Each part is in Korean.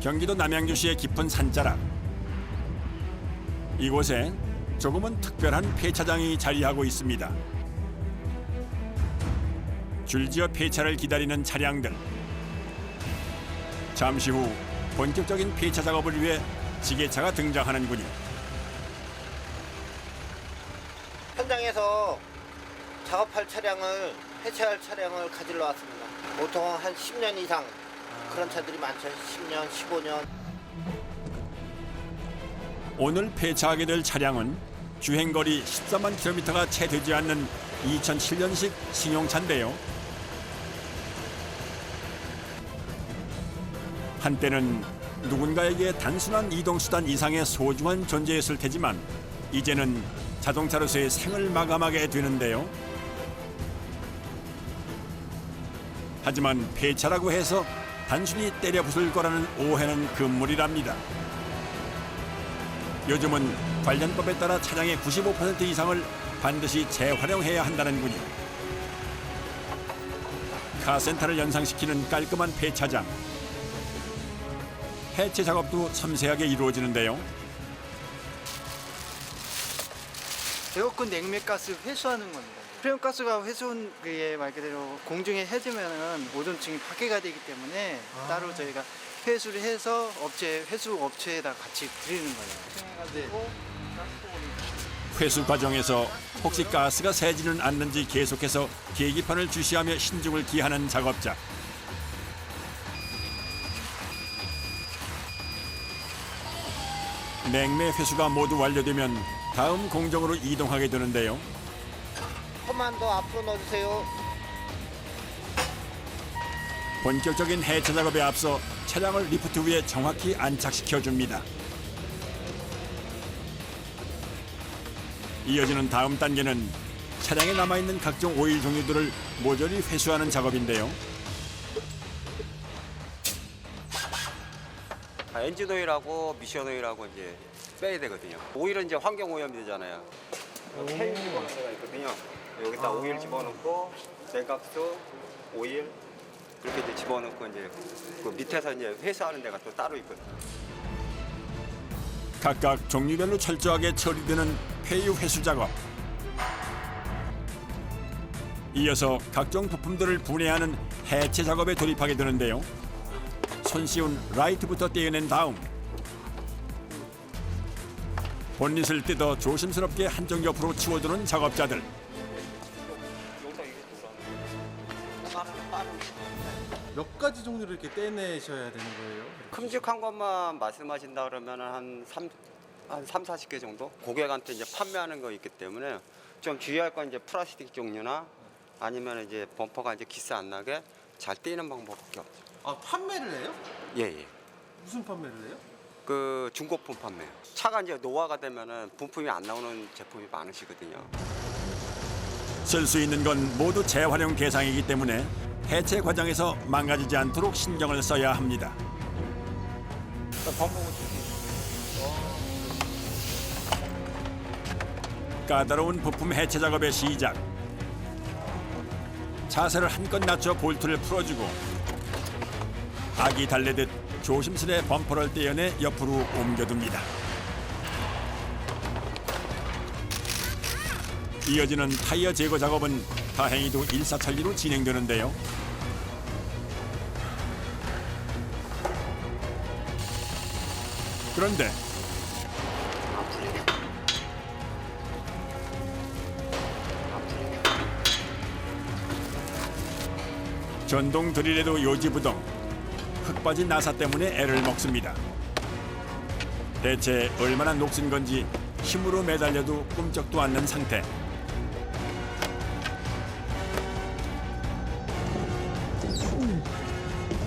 경기도 남양주시의 깊은 산자락. 이곳에 조금은 특별한 폐차장이 자리하고 있습니다. 줄지어 폐차를 기다리는 차량들. 잠시 후 본격적인 폐차 작업을 위해 지게차가 등장하는군요. 현장에서 작업할 차량을 폐차할 차량을 가지러 왔습니다. 보통 한 10년 이상 그런 차들이 많죠. 10년, 15년. 오늘 폐차하게 될 차량은 주행거리 14만 킬로미터가 채 되지 않는 2007년식 승용차인데요. 한때는 누군가에게 단순한 이동수단 이상의 소중한 존재였을 테지만 이제는 자동차로서의 생을 마감하게 되는데요. 하지만 폐차라고 해서 단순히 때려 부술 거라는 오해는 금물이랍니다. 요즘은 관련법에 따라 차량의 95% 이상을 반드시 재활용해야 한다는군요. 카센터를 연상시키는 깔끔한 폐차장. 해체 작업도 섬세하게 이루어지는데요. 에어컨 냉매가스 회수하는 겁니다. 프레온가스가 회수한 게 말 그대로 공중에 해지면은 오존층이 파괴가 되기 때문에 따로 저희가 회수를 해서 회수 업체에다 같이 드리는 거예요. 회수 과정에서 혹시 가스가 새지는 않는지 계속해서 계기판을 주시하며 신중을 기하는 작업자. 냉매 회수가 모두 완료되면 다음 공정으로 이동하게 되는데요. 조금만 더 앞으로 넣어주세요. 본격적인 해체 작업에 앞서 차량을 리프트 위에 정확히 안착시켜 줍니다. 이어지는 다음 단계는 차량에 남아있는 각종 오일 종류들을 모조리 회수하는 작업인데요. 엔진 오일하고 미션 오일하고 이제 빼야 되거든요. 오일은 이제 환경 오염이 되잖아요. 캔 집어넣는 데가 있거든요. 여기다 오일 집어넣고 냉각수, 오일 그렇게 이제 집어넣고 이제 그 밑에서 이제 회수하는 데가 또 따로 있거든요. 각각 종류별로 철저하게 처리되는 폐유 회수 작업. 이어서 각종 부품들을 분해하는 해체 작업에 돌입하게 되는데요. 손쉬운 라이트부터 떼어낸 다음 본닛을 뜯어 조심스럽게 한쪽 옆으로 치워두는 작업자들. 몇 가지 종류를 이렇게 떼내셔야 되는 거예요? 큼직한 것만 말씀하신다 그러면 한 40개 정도? 고객한테 이제 판매하는 거 있기 때문에 좀 주의할 건 이제 플라스틱 종류나 아니면 이제 범퍼가 이제 기스 안 나게 잘 떼는 방법밖에 없죠. 아, 판매를 해요? 예. 무슨 판매를 해요? 그 중고품 판매요. 차가 이제 노화가 되면은 부품이 안 나오는 제품이 많으시거든요. 쓸 수 있는 건 모두 재활용 대상이기 때문에 해체 과정에서 망가지지 않도록 신경을 써야 합니다. 까다로운 부품 해체 작업의 시작. 자세를 한껏 낮춰 볼트를 풀어주고 아기 달래듯 조심스레 범퍼를 떼어내 옆으로 옮겨둡니다. 이어지는 타이어 제거 작업은 다행히도 일사천리로 진행되는데요. 그런데 전동 드릴에도 요지부동. 흙 빠진 나사 때문에 애를 먹습니다. 대체 얼마나 녹슨 건지 힘으로 매달려도 꿈쩍도 않는 상태.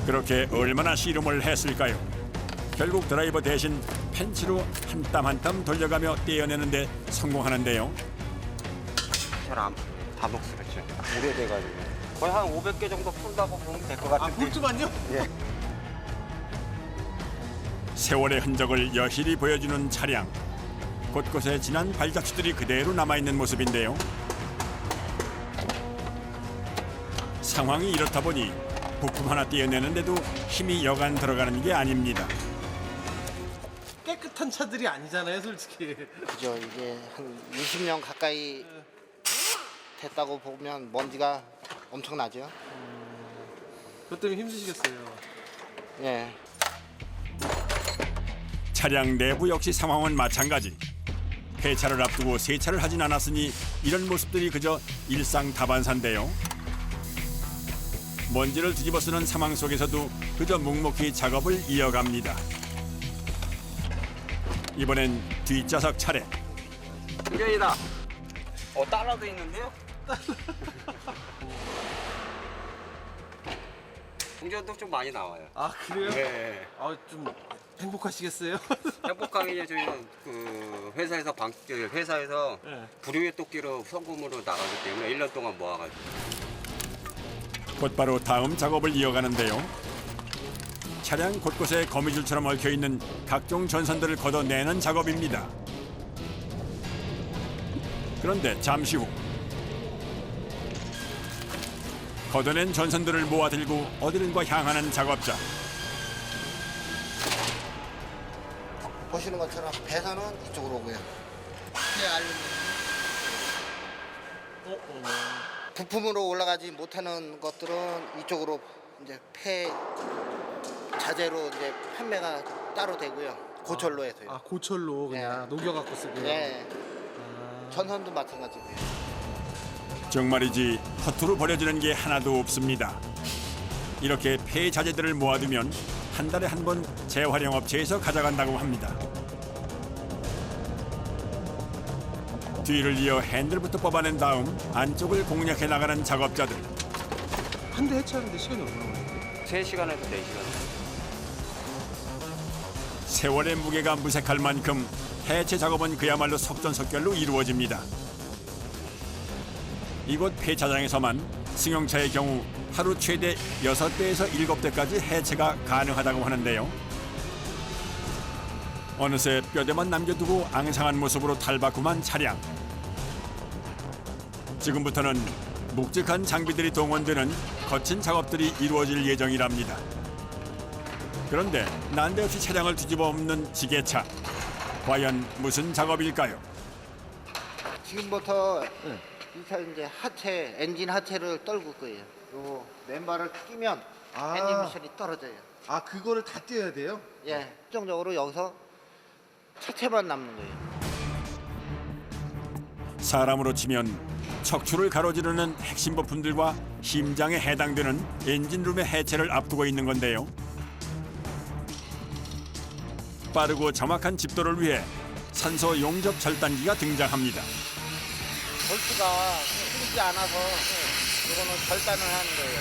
그렇게 얼마나 씨름을 했을까요? 결국 드라이버 대신 펜치로 한 땀 한 땀 돌려가며 떼어내는데 성공하는데요. 잘 다 녹슬었죠. 오래돼가지고 거의 한 500개 정도 풀다고 보면 될 것 아, 같은데. 볼트만요? 예. 세월의 흔적을 여실히 보여주는 차량. 곳곳에 진한 발자취들이 그대로 남아있는 모습인데요. 상황이 이렇다 보니 부품 하나 떼어내는데도 힘이 여간 들어가는 게 아닙니다. 핫한 차들이 아니잖아요, 솔직히. 그죠. 이게 한 20년 가까이 됐다고 보면 먼지가 엄청나죠. 그것 때문에 힘드시겠어요. 예. 차량 내부 역시 상황은 마찬가지. 폐차를 앞두고 세차를 하진 않았으니 이런 모습들이 그저 일상다반사인데요. 먼지를 뒤집어 쓰는 상황 속에서도 그저 묵묵히 작업을 이어갑니다. 이번엔 뒷좌석 차례. 승현이다. 달러도 있는데요? 동전도 좀 많이 나와요. 아, 그래요? 네. 좀 행복하시겠어요? 행복하게 이제 저희 그 회사에서 네. 불우의 토끼로 성금으로 나가기 때문에 1년 동안 모아가지고. 곧바로 다음 작업을 이어가는데요. 차량 곳곳에 거미줄처럼 얽혀있는 각종 전선들을 걷어내는 작업입니다. 그런데 잠시 후 걷어낸 전선들을 모아 들고 어디론가 향하는 작업자. 보시는 것처럼 배선은 이쪽으로 오고요. 부품으로 올라가지 못하는 것들은 이쪽으로 이제 폐 자재로 이제 판매가 따로 되고요. 고철로 해서요. 아, 고철로 그냥 네. 녹여갖고 쓰고요. 네. 전선도 마찬가지고요. 정말이지 허투루 버려지는 게 하나도 없습니다. 이렇게 폐 자재들을 모아두면 한 달에 한 번 재활용 업체에서 가져간다고 합니다. 뒤를 이어 핸들부터 뽑아낸 다음 안쪽을 공략해 나가는 작업자들. 한 대 해체하는데 시간이 얼마나 걸려요? 3시간에서 4시간. 세월의 무게가 무색할 만큼 해체 작업은 그야말로 속전속결로 이루어집니다. 이곳 폐차장에서만 승용차의 경우 하루 최대 6대에서 7대까지 해체가 가능하다고 하는데요. 어느새 뼈대만 남겨두고 앙상한 모습으로 탈바꿈한 차량. 지금부터는 묵직한 장비들이 동원되는 거친 작업들이 이루어질 예정이랍니다. 그런데 난데없이 차량을 뒤집어 엎는 지게차. 과연 무슨 작업일까요? 지금부터 이 차 이제 하체, 엔진 하체를 떨굴 거예요. 요 맨발을 끼면 엔진 미션이 떨어져요. 아, 그거를 다 떼야 돼요? 예, 최종적으로 여기서 차체만 남는 거예요. 사람으로 치면 척추를 가로지르는 핵심 부품들과 심장에 해당되는 엔진룸의 해체를 앞두고 있는 건데요. 빠르고 정확한 집도를 위해 산소 용접 절단기가 등장합니다. 볼트가 풀리지 않아서 이거는 절단을 하는 거예요.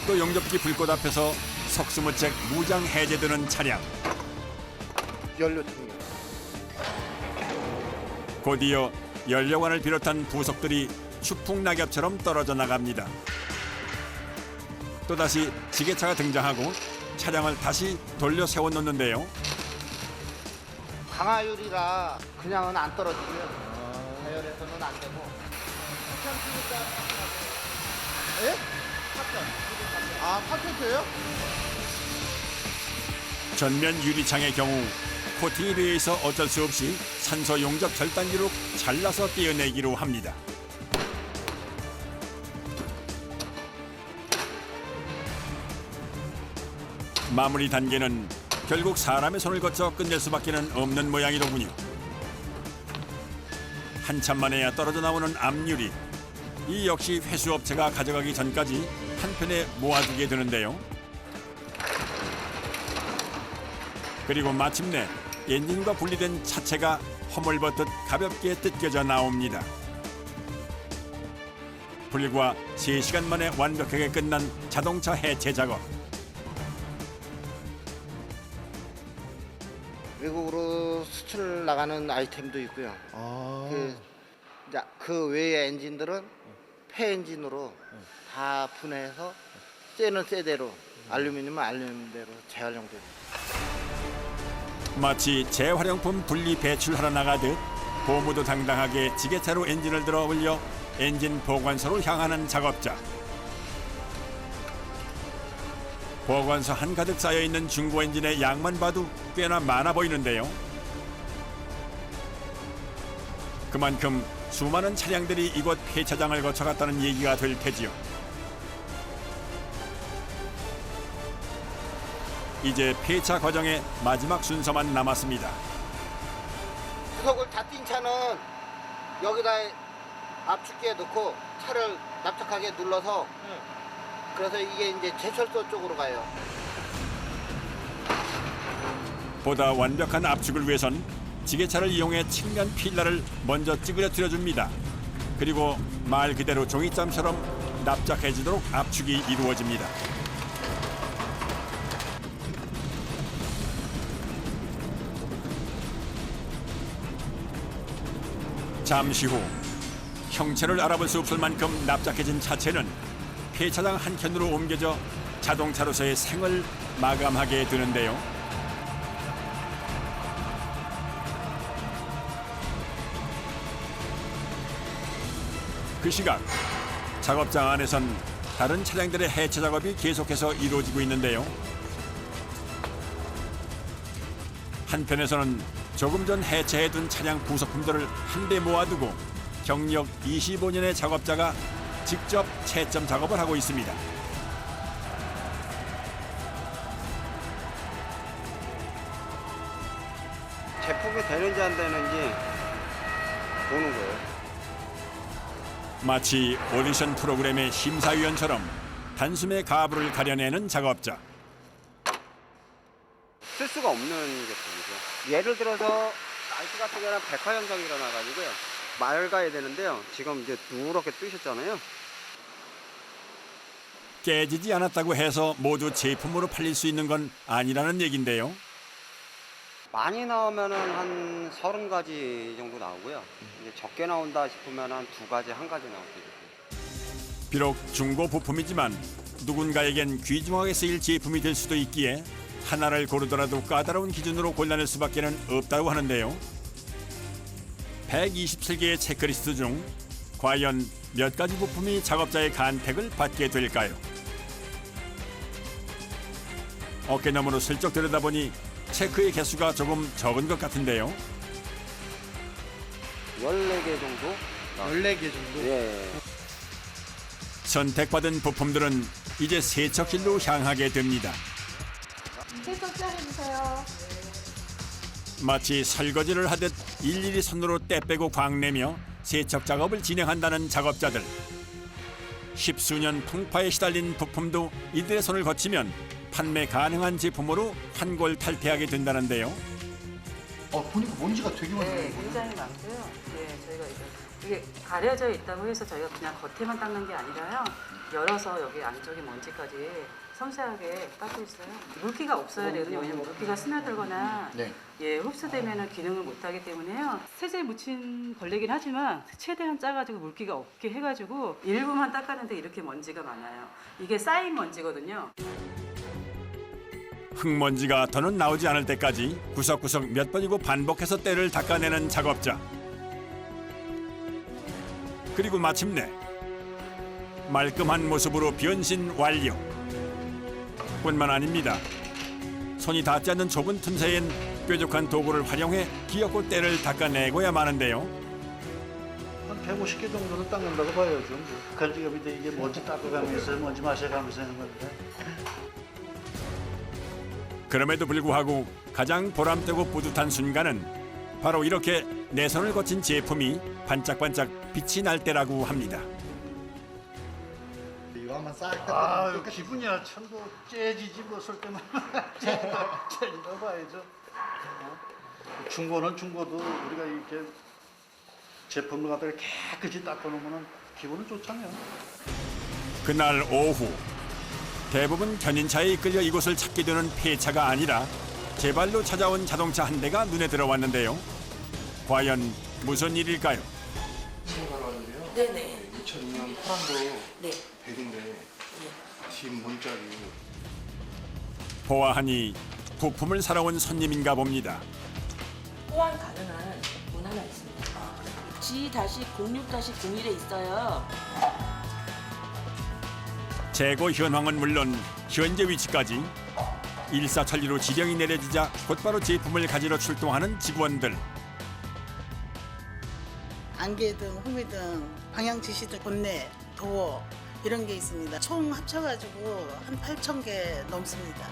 1500도 용접기 불꽃 앞에서 속수무책 무장 해제되는 차량. 연료통이요. 곧이어 연료관을 비롯한 부속들이 추풍 낙엽처럼 떨어져 나갑니다. 또다시 지게차가 등장하고 차량을 다시 돌려 세워 놓는데요. 강화율이라 그냥은 안 떨어지고요. 가열에서는 안 되고. 예? 아, 파텐트예요? 전면 유리창의 경우 코팅이 되어 있어 어쩔 수 없이 산소 용접 절단기로 잘라서 떼어내기로 합니다. 마무리 단계는 결국 사람의 손을 거쳐 끝낼 수밖에는 없는 모양이로군요. 한참 만에야 떨어져 나오는 앞유리. 이 역시 회수업체가 가져가기 전까지 한편에 모아두게 되는데요. 그리고 마침내 엔진과 분리된 차체가 허물벗듯 가볍게 뜯겨져 나옵니다. 불과 3시간 만에 완벽하게 끝난 자동차 해체 작업. 외국으로 수출 나가는 아이템도 있고요. 그 외의 엔진들은 폐 엔진으로 다 분해해서 쇠는 쇠대로, 알루미늄은 알루미늄대로 재활용됩니다. 마치 재활용품 분리 배출하러 나가듯 고무도 당당하게 지게차로 엔진을 들어 올려 엔진 보관소로 향하는 작업자. 보관소 한가득 쌓여있는 중고 엔진의 양만 봐도 꽤나 많아 보이는데요. 그만큼 수많은 차량들이 이곳 폐차장을 거쳐갔다는 얘기가 될 테지요. 이제 폐차 과정의 마지막 순서만 남았습니다. 구석을 다 뛴 차는 여기다 압축기에 넣고 차를 납작하게 눌러서 그래서 이게 이제 제철소 쪽으로 가요. 보다 완벽한 압축을 위해선 지게차를 이용해 측면 필라를 먼저 찌그러뜨려 줍니다. 그리고 말 그대로 종이장처럼 납작해지도록 압축이 이루어집니다. 잠시 후 형체를 알아볼 수 없을 만큼 납작해진 차체는 폐차장 한켠으로 옮겨져 자동차로서의 생을 마감하게 되는데요. 그 시각 작업장 안에선 다른 차량들의 해체 작업이 계속해서 이루어지고 있는데요. 한편에서는 조금 전 해체해둔 차량 부속품들을 한데 모아두고 경력 25년의 작업자가 직접 채점 작업을 하고 있습니다. 제품이 되는지 안 되는지 보는 거예요. 마치 오디션 프로그램의 심사위원처럼 단숨에 가부를 가려내는 작업자. 쓸 수가 없는 제품이죠. 예를 들어서 날씨 같은 경우는 백화 현상이 일어나가지고요. 맑아야 되는데요. 지금 이제 누렇게 뜨셨잖아요. 깨지지 않았다고 해서 모두 제품으로 팔릴 수 있는 건 아니라는 얘긴데요. 많이 나오면은 한 30가지 정도 나오고요. 이제 적게 나온다 싶으면 한 2가지, 1가지 나오거든요. 비록 중고 부품이지만 누군가에겐 귀중하게 쓰일 제품이 될 수도 있기에 하나를 고르더라도 까다로운 기준으로 골라낼 수밖에는 없다고 하는데요. 127개의 체크리스트 중 과연 몇 가지 부품이 작업자의 간택을 받게 될까요? 어깨너머로 슬쩍 들여다보니 체크의 개수가 조금 적은 것 같은데요. 14개 정도? 14개 정도? 예. 선택받은 부품들은 이제 세척실로 향하게 됩니다. 세척 해주세요. 마치 설거지를 하듯 일일이 손으로 때 빼고 광내며 세척 작업을 진행한다는 작업자들. 십수년 풍파에 시달린 부품도 이들의 손을 거치면 판매 가능한 제품으로 환골탈태하게 된다는데요. 보니까 먼지가 되게 많아요. 네, 굉장히 많고요. 예, 저희가 이게 가려져 있다고 해서 저희가 그냥 겉에만 닦는 게 아니라요. 열어서 여기 안쪽에 먼지까지 섬세하게 닦고 있어요. 물기가 없어야 되거든요. 왜냐면 물기가 스며들거나 예, 흡수되면 기능을 못하기 때문에요. 세제에 묻힌 걸레긴 하지만 최대한 짜가지고 물기가 없게 해가지고 일부만 닦았는데 이렇게 먼지가 많아요. 이게 쌓인 먼지거든요. 흙먼지가 더는 나오지 않을 때까지 구석구석 몇 번이고 반복해서 때를 닦아내는 작업자. 그리고 마침내 말끔한 모습으로 변신 완료. 뿐만 아닙니다. 손이 닿지 않는 좁은 틈새엔 뾰족한 도구를 활용해 기어코 때를 닦아내고야 마는데요. 한 150개 정도는 닦는다고 봐야죠. 갈지갑인데 이게 먼지 닦아가면서 먼지 마셔가면서 하는 건데. 그럼에도 불구하고 가장 보람되고 뿌듯한 순간은 바로 이렇게 내 손을 거친 제품이 반짝반짝 빛이 날 때라고 합니다. 이거 한번 싹 닦아. 아, 기분이야. 참도 째지지 뭐 쓸 때만 째진다고 봐야죠. 중고는 중고도 우리가 이렇게 제품을 갖다가 깨끗이 닦아놓으면 기분은 좋잖아요. 그날 오후 대부분 견인차에 이끌려 이곳을 찾게 되는 폐차가 아니라 제발로 찾아온 자동차 한 대가 눈에 들어왔는데요. 과연 무슨 일일까요? 네네. 2002년 파란도 네. 100인데 뒷 문짝이 보아하니 부품을 사러 온 손님인가 봅니다. 호환 가능한 문 하나 있습니다. G-06-01에 있어요. 재고 현황은 물론 현재 위치까지 일사천리로 지령이 내려지자 곧바로 제품을 가지러 출동하는 직원들. 안개등, 후미등, 방향 지시등, 본네, 도어 이런 게 있습니다. 총 합쳐가지고 한 8,000개 넘습니다.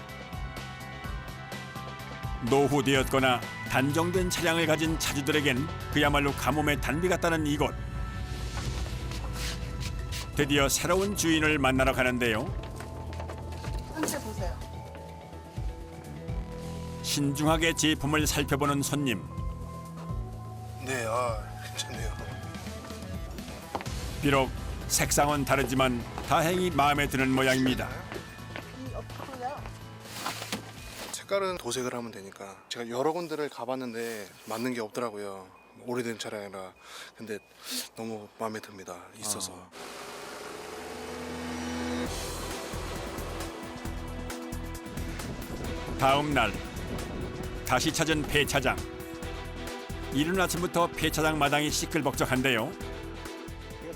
노후되었거나 단종된 차량을 가진 차주들에겐 그야말로 가뭄의 단비 같다는 이곳. 드디어 새로운 주인을 만나러 가는데요. 상태 보세요. 신중하게 제품을 살펴보는 손님. 네, 괜찮네요. 비록 색상은 다르지만 다행히 마음에 드는 모양입니다. 이 옆으로요. 색깔은 도색을 하면 되니까. 제가 여러 군데를 가봤는데 맞는 게 없더라고요. 오래된 차량이라. 근데 너무 마음에 듭니다. 있어서. 다음 날 다시 찾은 폐차장. 이른 아침부터 폐차장 마당이 시끌벅적한데요.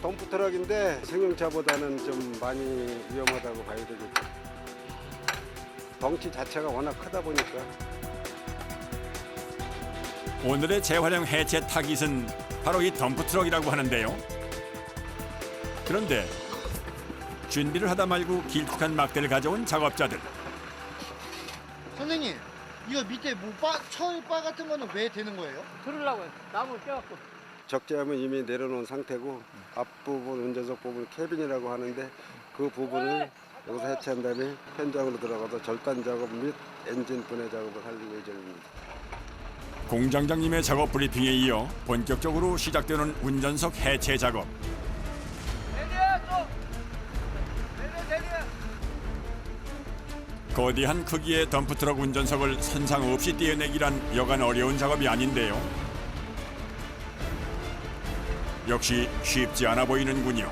덤프트럭인데 승용차보다는 좀 많이 위험하다고 봐야 되겠죠. 덩치 자체가 워낙 크다 보니까. 오늘의 재활용 해체 타깃은 바로 이 덤프트럭이라고 하는데요. 그런데 준비를 하다 말고 길쭉한 막대를 가져온 작업자들. 선생님, 이거 밑에 철바 같은 거는 왜 되는 거예요? 들으려고요. 나무 껴갖고. 적재함은 이미 내려놓은 상태고 앞부분 운전석 부분 캐빈이라고 하는데 그 부분을 여기서 해체한 다음에 현장으로 들어가서 절단 작업 및 엔진 분해 작업을 할 예정입니다. 공장장님의 작업 브리핑에 이어 본격적으로 시작되는 운전석 해체 작업. 거대한 크기의 덤프트럭 운전석을 손상 없이 떼어내기란 여간 어려운 작업이 아닌데요. 역시 쉽지 않아 보이는군요.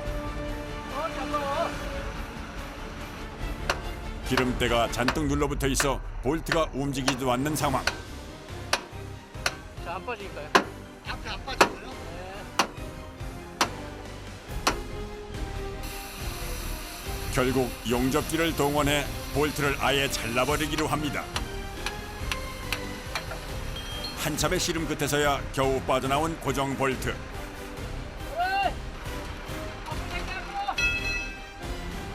기름때가 잔뜩 눌러붙어 있어 볼트가 움직이지도 않는 상황. 자, 안 빠질까요? 앞에 안 빠져요? 결국 용접기를 동원해 볼트를 아예 잘라버리기로 합니다. 한참의 시름 끝에서야 겨우 빠져나온 고정 볼트.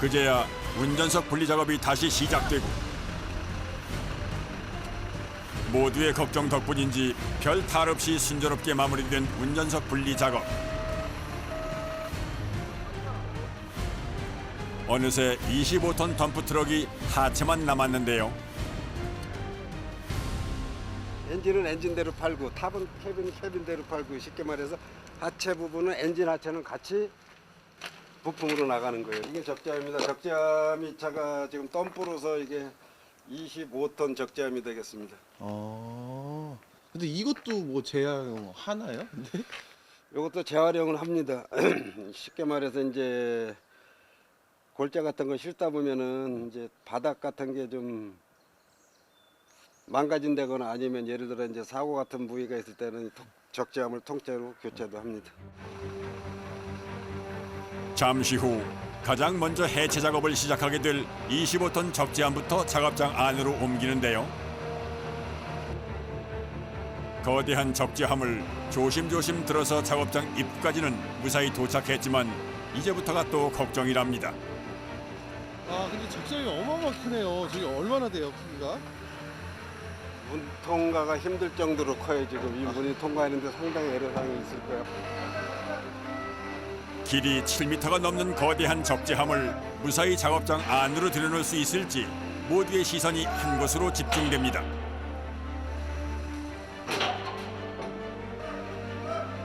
그제야 운전석 분리 작업이 다시 시작되고 모두의 걱정 덕분인지 별 탈 없이 순조롭게 마무리된 운전석 분리 작업. 어느새 25톤 덤프트럭이 하체만 남았는데요. 엔진은 엔진대로 팔고 탑은 캐빈대로 팔고 쉽게 말해서 하체 부분은 엔진 하체는 같이 부품으로 나가는 거예요. 이게 적재함입니다. 적재함이 차가 지금 덤프로서 이게 25톤 적재함이 되겠습니다. 근데 이것도 뭐 제한 하나요? 근데? 이것도 재활용을 합니다. 쉽게 말해서 이제 골재 같은 거 싣다 보면은 이제 바닥 같은 게 좀 망가진다거나 아니면 예를 들어 이제 사고 같은 부위가 있을 때는 적재함을 통째로 교체도 합니다. 잠시 후 가장 먼저 해체 작업을 시작하게 될 25톤 적재함부터 작업장 안으로 옮기는데요. 거대한 적재함을 조심조심 들어서 작업장 입구까지는 무사히 도착했지만 이제부터가 또 걱정이랍니다. 근데 적재함이 어마어마하게 크네요. 저기 얼마나 돼요, 크기가? 문 통과가 힘들 정도로 커요. 지금 이 문이 통과하는데 상당히 애로사항이 있을 거예요. 길이 7m가 넘는 거대한 적재함을 무사히 작업장 안으로 들여놓을 수 있을지 모두의 시선이 한 곳으로 집중됩니다.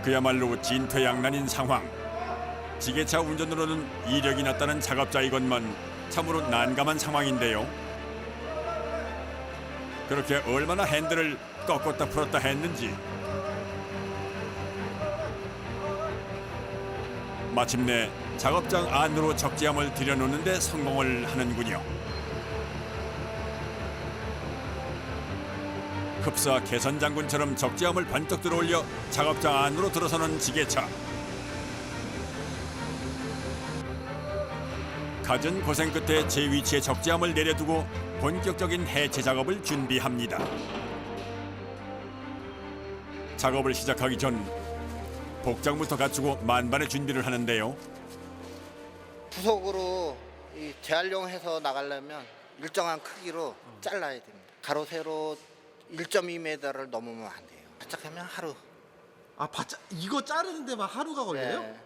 그야말로 진퇴양난인 상황. 지게차 운전으로는 이력이 났다는 작업자이건만 참으로 난감한 상황인데요. 그렇게 얼마나 핸들을 꺾었다 풀었다 했는지 마침내 작업장 안으로 적재함을 들여놓는 데 성공을 하는군요. 흡사 개선 장군처럼 적재함을 번쩍 들어올려 작업장 안으로 들어서는 지게차. 갖은 고생 끝에 제 위치에 적재함을 내려두고 본격적인 해체 작업을 준비합니다. 작업을 시작하기 전 복장부터 갖추고 만반의 준비를 하는데요. 부속으로 이 재활용해서 나가려면 일정한 크기로 잘라야 됩니다. 가로 세로 1.2m를 넘으면 안 돼요. 바짝하면 하루. 아, 바짝 이거 자르는 데만 하루가 걸려요? 네.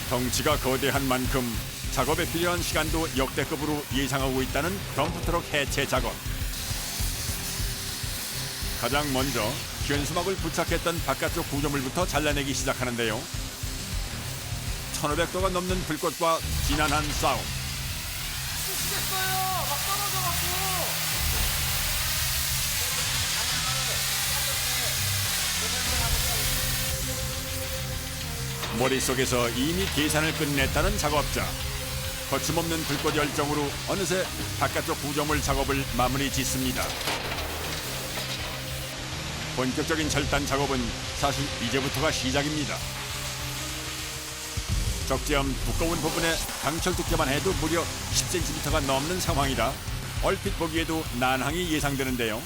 덩치가 거대한 만큼 작업에 필요한 시간도 역대급으로 예상하고 있다는 덤프트럭 해체 작업. 가장 먼저 현수막을 부착했던 바깥쪽 구조물부터 잘라내기 시작하는데요. 1500도가 넘는 불꽃과 지난한 싸움. 머릿속에서 이미 계산을 끝냈다는 작업자. 거침없는 불꽃 열정으로 어느새 바깥쪽 구조물 작업을 마무리 짓습니다. 본격적인 절단 작업은 사실 이제부터가 시작입니다. 적재함 두꺼운 부분에 강철 두께만 해도 무려 10cm가 넘는 상황이라 얼핏 보기에도 난항이 예상되는데요.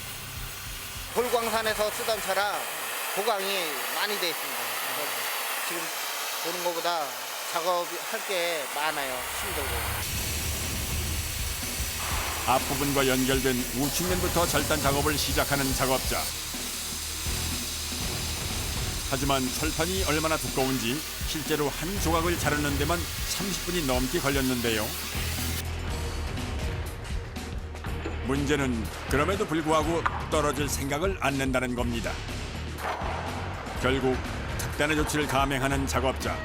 돌광산에서 쓰던 차라 보강이 많이 돼 있습니다. 그래서 지금 보는 것보다 작업할 게 많아요. 힘들고. 앞부분과 연결된 우측면부터 절단 작업을 시작하는 작업자. 하지만 철판이 얼마나 두꺼운지 실제로 한 조각을 자르는 데만 30분이 넘게 걸렸는데요. 문제는 그럼에도 불구하고 떨어질 생각을 안 낸다는 겁니다. 결국 특단의 조치를 감행하는 작업자.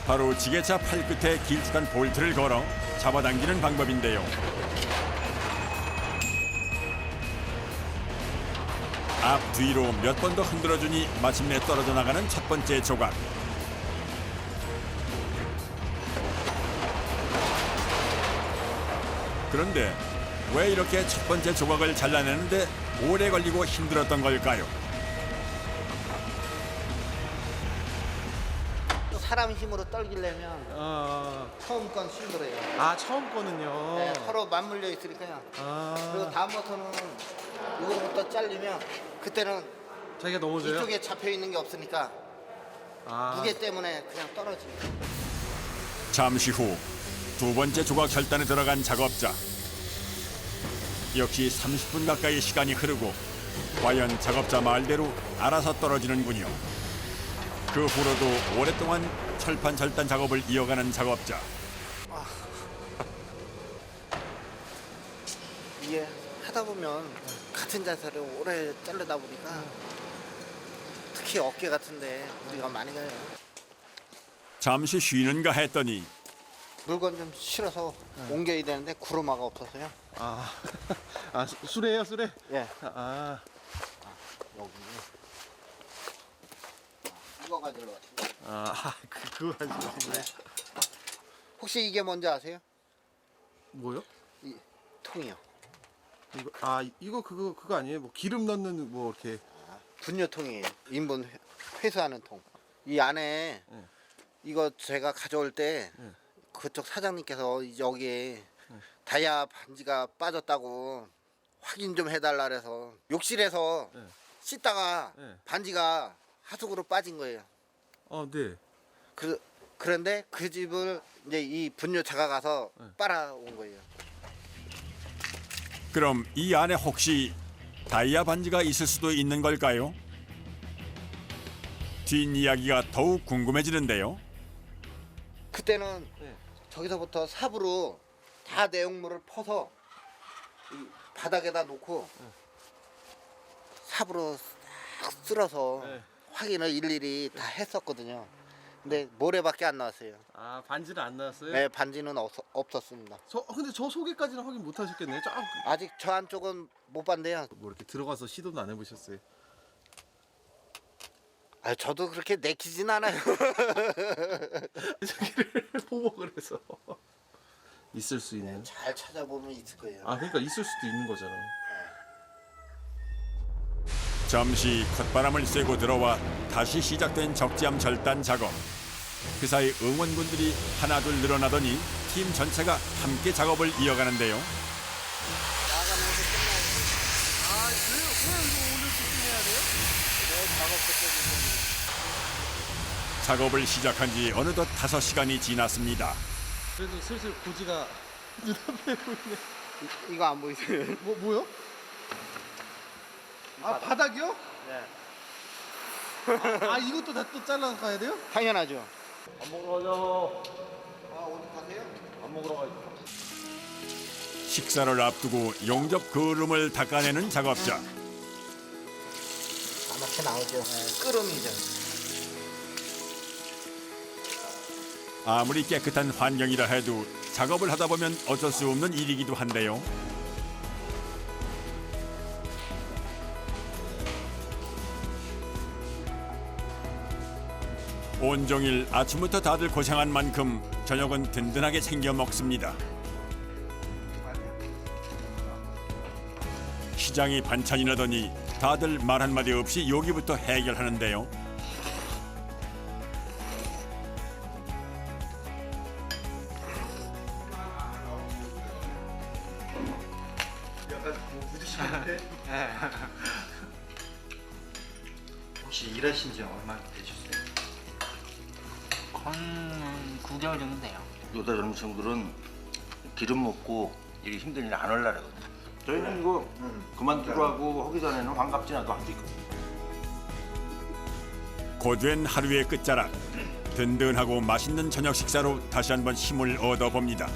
바로 지게차 팔끝에 길쭉한 볼트를 걸어 잡아당기는 방법인데요. 앞 뒤로 몇 번 더 흔들어주니 마침내 떨어져 나가는 첫 번째 조각. 그런데 왜 이렇게 첫 번째 조각을 잘라내는데 오래 걸리고 힘들었던 걸까요? 사람 힘으로 떨기려면 처음 건 힘들어요. 아, 처음 거는요. 네, 서로 맞물려 있으니까요. 그리고 다음부터는 이거부터 잘리면 그때는 자기가 넘어져요? 이쪽에 잡혀 있는 게 없으니까 무게 때문에 그냥 떨어집니다. 잠시 후 두 번째 조각 절단에 들어간 작업자. 역시 30분 가까이 시간이 흐르고 과연 작업자 말대로 알아서 떨어지는군요. 그 후로도 오랫동안 철판 절단 작업을 이어가는 작업자. 이게 하다 보면 같은 자세를 오래 자르다 보니까 특히 어깨 같은데 우리가 많이 가요. 잠시 쉬는가 했더니 물건 좀 실어서 옮겨야 되는데 구루마가 없어서요. 아, 수레예요, 수레? 예. 여기 이거 가지러 왔습니다. 그거 가지고. 혹시 이게 뭔지 아세요? 뭐요? 이 통이요. 이거 그거 아니에요? 뭐 기름 넣는 뭐 이렇게. 분유통이에요. 인분 회수하는 통. 이 안에 이거 제가 가져올 때 그쪽 사장님께서 여기에 다이아 반지가 빠졌다고 확인 좀 해달라 그래서 욕실에서 씻다가 반지가 하수구로 빠진 거예요. 네. 그런데 그 집을 이제 이 분유차가 가서 빨아온 거예요. 그럼 이 안에 혹시 다이아 반지가 있을 수도 있는 걸까요? 뒷이야기가 더욱 궁금해지는데요. 그때는 저기서부터 삽으로 다 내용물을 퍼서 이 바닥에다 놓고 삽으로 싹 쓸어서 확인을 일일이 다 했었거든요. 근데 모래밖에 안 나왔어요. 반지는 안 나왔어요? 네, 반지는 없었습니다. 근데 저 속에까지는 확인 못 하셨겠네요. 아직 저 안쪽은 못 봤는데요. 뭐 이렇게 들어가서 시도는 안 해보셨어요? 저도 그렇게 내키진 않아요. 저기를 보고 그래서 있을 수 있는. 잘 찾아보면 있을 거예요. 그러니까 있을 수도 있는 거잖아요. 잠시 콧바람을 쐬고 들어와 다시 시작된 적재함 절단 작업. 그 사이 응원군들이 하나둘 늘어나더니 팀 전체가 함께 작업을 이어가는데요. 작업을 시작한 지 어느덧 5시간이 지났습니다. 그래도 슬슬 고지가 눈앞에 보이네. 이거 안 보이세요? 뭐요? 아 바닥이요? 네. 아 이것도 다 또 잘라서 가야 돼요? 당연하죠. 식사를 앞두고 용접 그름을 닦아내는 작업자. 아맣게 나오죠. 끓음이죠. 아무리 깨끗한 환경이라 해도 작업을 하다 보면 어쩔 수 없는 일이기도 한데요. 온종일 아침부터 다들 고생한 만큼 저녁은 든든하게 챙겨 먹습니다. 시장이 반찬이 나더니 다들 말 한마디 없이 여기부터 해결하는데요. 혹시 일하신 지 얼마나 되셨어요? 거의 9개월 정도 돼요. 요새 젊은 친구들은 기름 먹고 이게 힘든 일 안 하려고 그러거든요. 저희는 이거 그만두고 하고 하기 전에는 환갑지나도 할 수 있거든요. 고된 하루의 끝자락. 든든하고 맛있는 저녁 식사로 다시 한번 힘을 얻어봅니다.